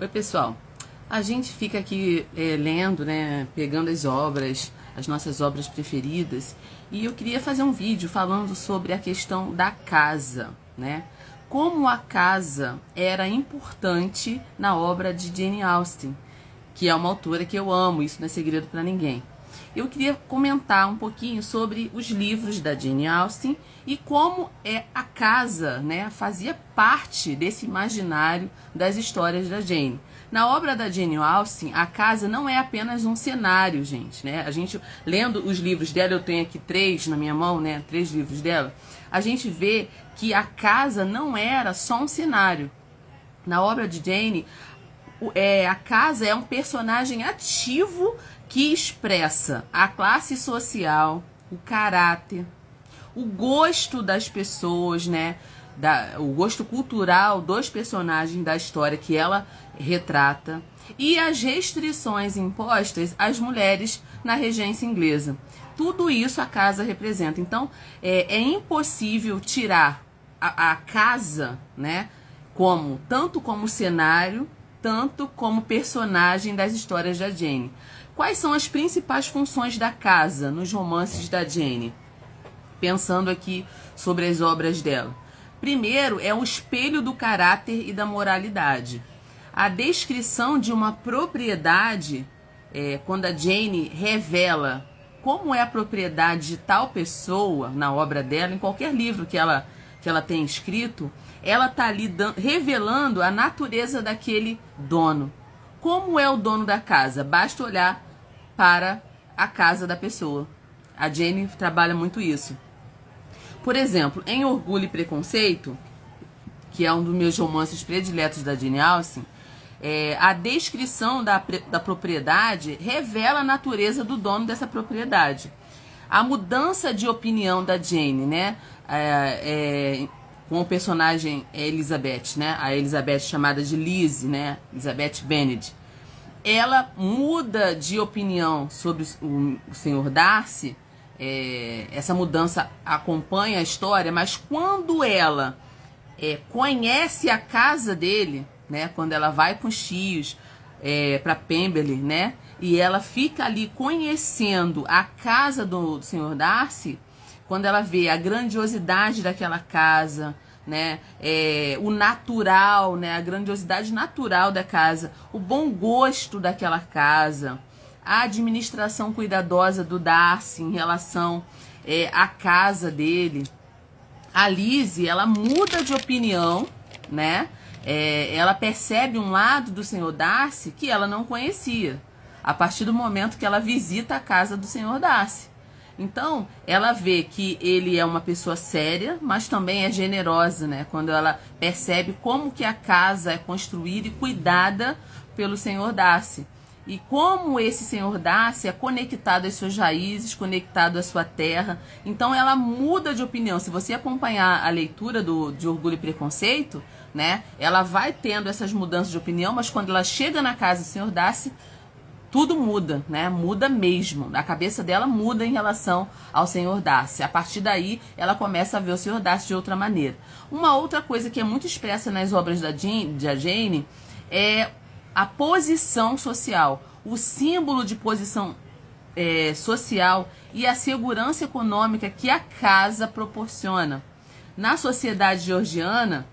Oi, pessoal. A gente fica aqui lendo, né, pegando as obras, as nossas obras preferidas, e eu queria fazer um vídeo falando sobre a questão da casa, né? Como a casa era importante na obra de Jane Austen, que é uma autora que eu amo, isso não é segredo para ninguém. Eu queria comentar um pouquinho sobre os livros da Jane Austen e como a casa, né, fazia parte desse imaginário das histórias da Jane. Na obra da Jane Austen, a casa não é apenas um cenário, gente, né? A gente, lendo os livros dela, eu tenho aqui 3 na minha mão, né, 3 livros dela, a gente vê que a casa não era só um cenário. Na obra de Jane, a casa é um personagem ativo que expressa a classe social, o caráter, o gosto das pessoas, né? O gosto cultural dos personagens da história que ela retrata e as restrições impostas às mulheres na regência inglesa. Tudo isso a casa representa. Então, é impossível tirar a casa, né? Tanto como cenário, tanto como personagem das histórias da Jane. Quais são as principais funções da casa nos romances da Jane? Pensando aqui sobre as obras dela. Primeiro, é o espelho do caráter e da moralidade. A descrição de uma propriedade, quando a Jane revela como é a propriedade de tal pessoa na obra dela, em qualquer livro que ela tem escrito, ela está ali revelando a natureza daquele dono. Como é o dono da casa? Basta olhar para a casa da pessoa. A Jane trabalha muito isso. Por exemplo, em Orgulho e Preconceito, que é um dos meus romances prediletos da Jane Austen, a descrição da propriedade revela a natureza do dono dessa propriedade. A mudança de opinião da Jane, né? Com o personagem Elizabeth, né? A Elizabeth chamada de Lizzie, né? Elizabeth Bennet. Ela muda de opinião sobre o Sr. Darcy. Essa mudança acompanha a história, mas quando ela conhece a casa dele, né? Quando ela vai com os tios para Pemberley, né? E ela fica ali conhecendo a casa do Sr. Darcy. Quando ela vê a grandiosidade daquela casa, né, o natural, né, a grandiosidade natural da casa, o bom gosto daquela casa, a administração cuidadosa do Darcy em relação à casa dele, a Lizzie, ela muda de opinião, né? Ela percebe um lado do Sr. Darcy que ela não conhecia, a partir do momento que ela visita a casa do Sr. Darcy. Então, ela vê que ele é uma pessoa séria, mas também é generosa, né? Quando ela percebe como que a casa é construída e cuidada pelo Sr. Darcy. E como esse Sr. Darcy é conectado às suas raízes, conectado à sua terra. Então, ela muda de opinião. Se você acompanhar a leitura de Orgulho e Preconceito, né? Ela vai tendo essas mudanças de opinião, mas quando ela chega na casa do Sr. Darcy, tudo muda, né? Muda mesmo. A cabeça dela muda em relação ao Sr. Darcy. A partir daí, ela começa a ver o Sr. Darcy de outra maneira. Uma outra coisa que é muito expressa nas obras da Jane é a posição social. O símbolo de posição social e a segurança econômica que a casa proporciona. Na sociedade georgiana,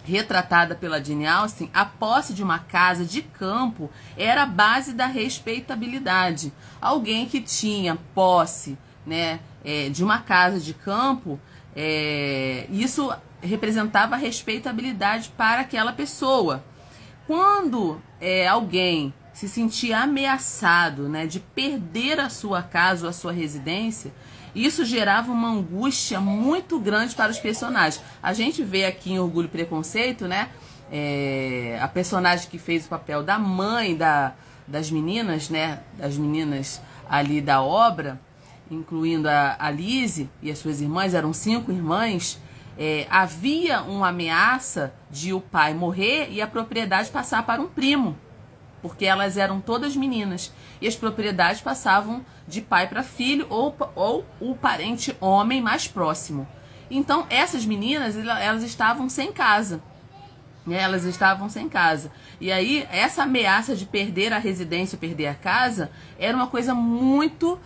retratada pela Jane Austen, a posse de uma casa de campo era a base da respeitabilidade. Alguém que tinha posse, né, de uma casa de campo, isso representava respeitabilidade para aquela pessoa. Quando alguém se sentia ameaçado, né, de perder a sua casa ou a sua residência, isso gerava uma angústia muito grande para os personagens. A gente vê aqui em Orgulho e Preconceito, né, a personagem que fez o papel da mãe das meninas, né, das meninas ali da obra, incluindo a Lizzie e as suas irmãs, eram 5 irmãs. Havia uma ameaça de o pai morrer e a propriedade passar para um primo, porque elas eram todas meninas e as propriedades passavam de pai para filho ou o parente homem mais próximo. Então essas meninas, elas estavam sem casa. Elas estavam sem casa. E aí, essa ameaça de perder a residência, perder a casa, era uma coisa muito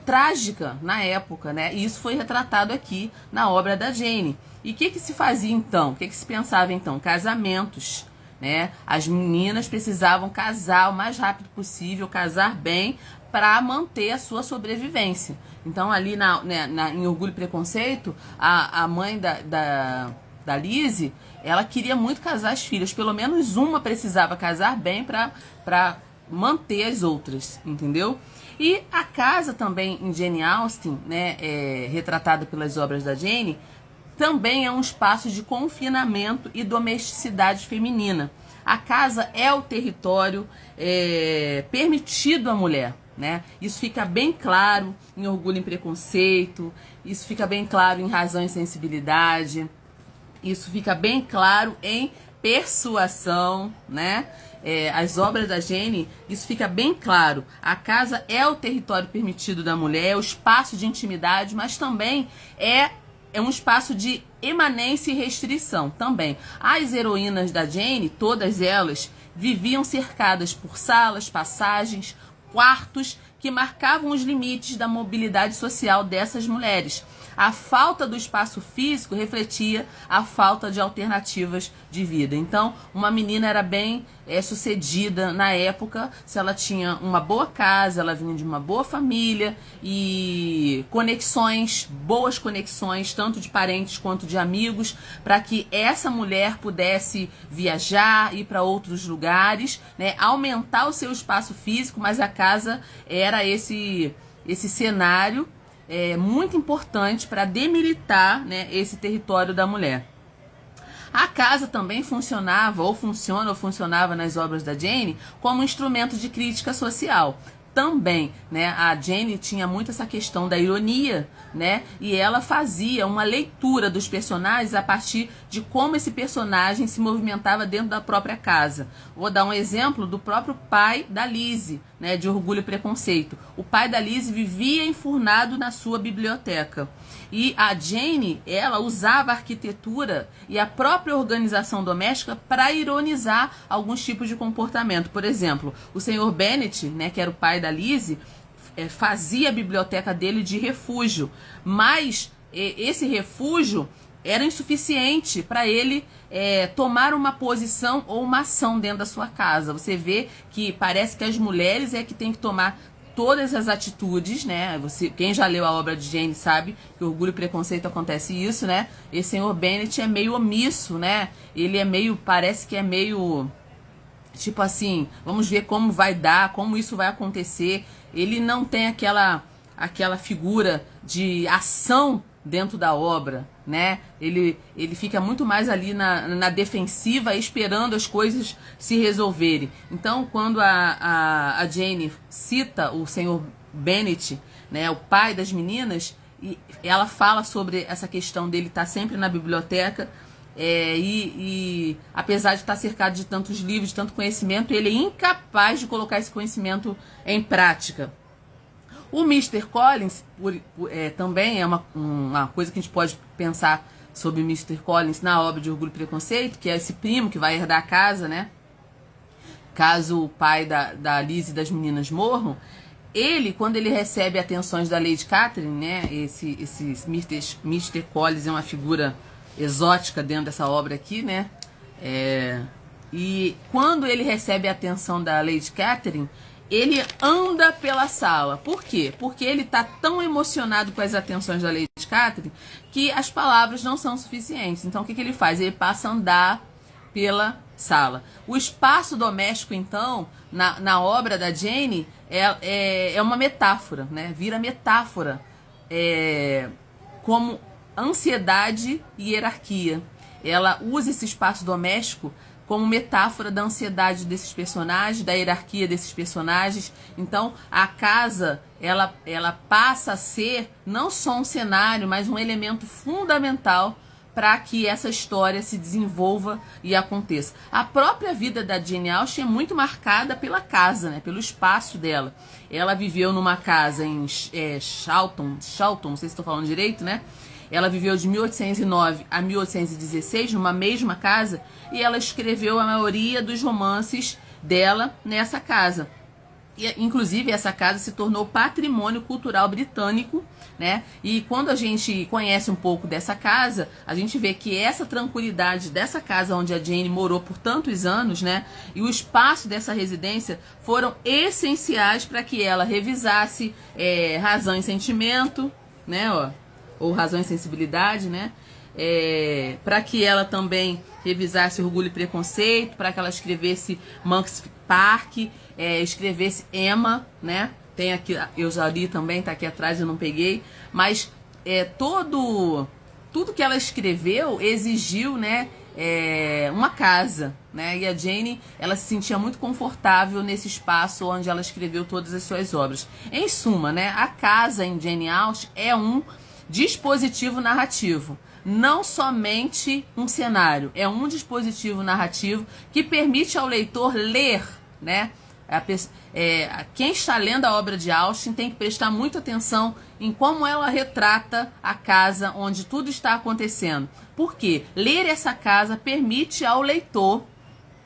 trágica na época, né? E isso foi retratado aqui na obra da Jane. E o que se fazia então? O que se pensava então? Casamentos, né? As meninas precisavam casar o mais rápido possível, casar bem, para manter a sua sobrevivência. Então, ali em Orgulho e Preconceito, a mãe da Lizzie, ela queria muito casar as filhas. Pelo menos uma precisava casar bem para manter as outras, entendeu? E a casa também em Jane Austen, né, retratada pelas obras da Jane, também é um espaço de confinamento e domesticidade feminina. A casa é o território permitido à mulher, né? Isso fica bem claro em Orgulho e Preconceito, isso fica bem claro em Razão e Sensibilidade, isso fica bem claro em Persuasão, né? As obras da Jane, isso fica bem claro. A casa é o território permitido da mulher, é o espaço de intimidade, mas também é um espaço de emanência e restrição também. As heroínas da Jane, todas elas, viviam cercadas por salas, passagens, quartos que marcavam os limites da mobilidade social dessas mulheres. A falta do espaço físico refletia a falta de alternativas de vida. Então, uma menina era bem sucedida na época se ela tinha uma boa casa, ela vinha de uma boa família e conexões, boas conexões, tanto de parentes quanto de amigos, para que essa mulher pudesse viajar, ir para outros lugares, né, aumentar o seu espaço físico, mas a casa era esse cenário muito importante para demilitar, né, esse território da mulher. A casa também funcionava nas obras da Jane como instrumento de crítica social. Também, né, a Jane tinha muito essa questão da ironia, né, e ela fazia uma leitura dos personagens a partir de como esse personagem se movimentava dentro da própria casa. Vou dar um exemplo do próprio pai da Lizzie, né, de Orgulho e Preconceito. O pai da Lizzie vivia enfurnado na sua biblioteca. E a Jane, ela usava a arquitetura e a própria organização doméstica para ironizar alguns tipos de comportamento. Por exemplo, o Sr. Bennet, né, que era o pai da Lizzie, fazia a biblioteca dele de refúgio, mas esse refúgio era insuficiente para ele tomar uma posição ou uma ação dentro da sua casa. Você vê que parece que as mulheres que têm que tomar todas as atitudes, né? Quem já leu a obra de Jane sabe que Orgulho e Preconceito acontece isso, né? Esse Sr. Bennet é meio omisso, né? Ele parece que é meio, tipo assim, vamos ver como vai dar, como isso vai acontecer. Ele não tem aquela figura de ação dentro da obra, né? Ele fica muito mais ali na defensiva, esperando as coisas se resolverem. Então, quando a Jane cita o Sr. Bennet, né, o pai das meninas, e ela fala sobre essa questão dele estar sempre na biblioteca, e apesar de estar cercado de tantos livros, de tanto conhecimento, ele é incapaz de colocar esse conhecimento em prática. O Mr. Collins também é uma coisa que a gente pode pensar sobre o Mr. Collins na obra de Orgulho e Preconceito, que é esse primo que vai herdar a casa, né? Caso o pai da Lizzie e das meninas morram, quando ele recebe atenções da Lady Catherine, né? Esse Mr. Collins é uma figura exótica dentro dessa obra aqui, né? E quando ele recebe a atenção da Lady Catherine, ele anda pela sala. Por quê? Porque ele está tão emocionado com as atenções da Lady Catherine que as palavras não são suficientes. Então, o que ele faz? Ele passa a andar pela sala. O espaço doméstico, então, na obra da Jane, é uma metáfora, né? Vira metáfora como ansiedade e hierarquia. Ela usa esse espaço doméstico como metáfora da ansiedade desses personagens, da hierarquia desses personagens. Então, a casa, ela passa a ser não só um cenário, mas um elemento fundamental para que essa história se desenvolva e aconteça. A própria vida da Jane Austen é muito marcada pela casa, né, pelo espaço dela. Ela viveu numa casa em Charlton, não sei se estou falando direito, né? Ela viveu de 1809 a 1816 numa mesma casa e ela escreveu a maioria dos romances dela nessa casa. E, inclusive, essa casa se tornou patrimônio cultural britânico, né? E quando a gente conhece um pouco dessa casa, a gente vê que essa tranquilidade dessa casa onde a Jane morou por tantos anos, né? E o espaço dessa residência foram essenciais para que ela revisasse Razão e Sentimento, né? Ou Razão e Sensibilidade, né? Para que ela também revisasse Orgulho e Preconceito, para que ela escrevesse Monk's Park, escrevesse Emma, né? Tem aqui, eu já li também, tá aqui atrás, eu não peguei, mas tudo que ela escreveu exigiu, né, uma casa, né? E a Jane, ela se sentia muito confortável nesse espaço onde ela escreveu todas as suas obras. Em suma, né, a casa em Jane Austen é um dispositivo narrativo, não somente um cenário, é um dispositivo narrativo que permite ao leitor ler, né? Quem está lendo a obra de Austen tem que prestar muita atenção em como ela retrata a casa onde tudo está acontecendo. Porque ler essa casa permite ao leitor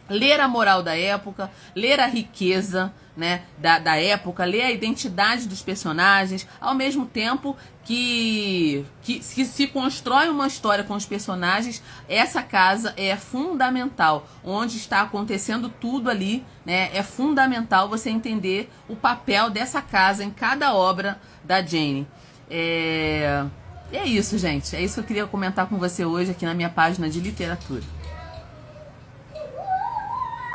ler a moral da época, ler a riqueza, né, da época, ler a identidade dos personagens, ao mesmo tempo que se constrói uma história com os personagens. Essa casa é fundamental, onde está acontecendo tudo ali, né, é fundamental você entender o papel dessa casa em cada obra da Jane. É isso, gente, é isso que eu queria comentar com você hoje aqui na minha página de literatura.